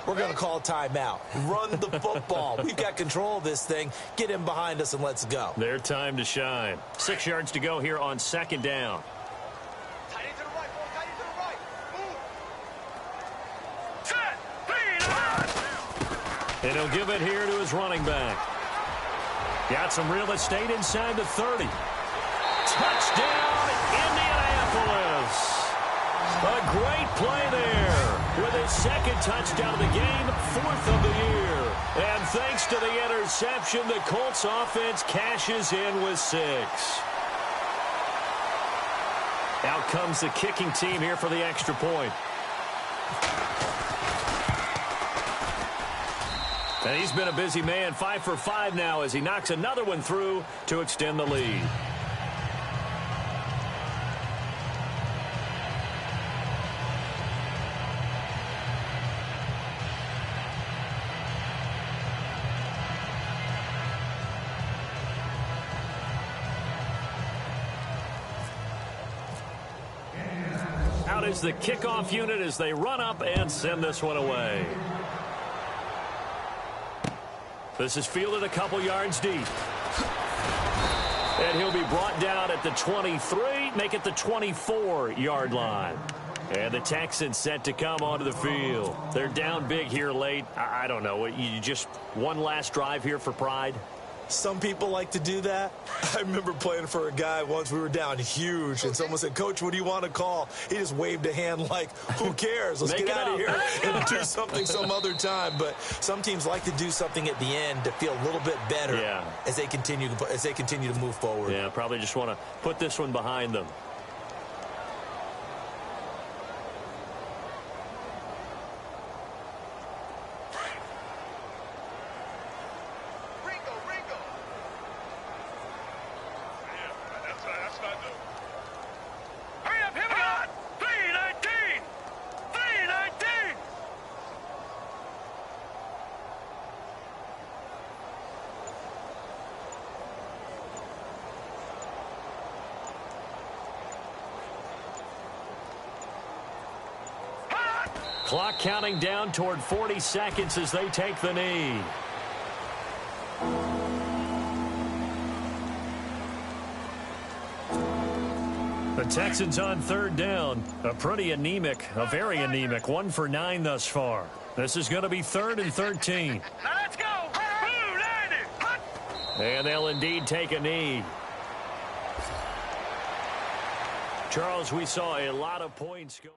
we're going to call a timeout. Run the football. We've got control of this thing. Get him behind us and let's go. Their time to shine. 6 yards to go here on 2nd down. And he'll give it here to his running back. Got some real estate inside the 30. Touchdown, Indianapolis. A great play there with his 2nd touchdown of the game, 4th of the year. And thanks to the interception, the Colts offense cashes in with 6. Out comes the kicking team here for the extra point. And he's been a busy man, 5 for 5 now as he knocks another one through to extend the lead. Out is the kickoff unit as they run up and send this one away. This is fielded a couple yards deep. And he'll be brought down at the 23, make it the 24-yard line. And the Texans set to come onto the field. They're down big here late. I don't know. You just one last drive here for pride? Some people like to do that. I remember playing for a guy once. We were down huge, and someone said, "Coach, what do you want to call?" He just waved a hand like, who cares? Let's get out of here and do something some other time. But some teams like to do something at the end to feel a little bit better as they continue to move forward. Yeah, probably just want to put this one behind them. Clock counting down toward 40 seconds as they take the knee. The Texans on third down. A very anemic, 1 for 9 thus far. This is going to be 3rd and 13. Now let's go. Blue 90. And they'll indeed take a knee. Charles, we saw a lot of points go.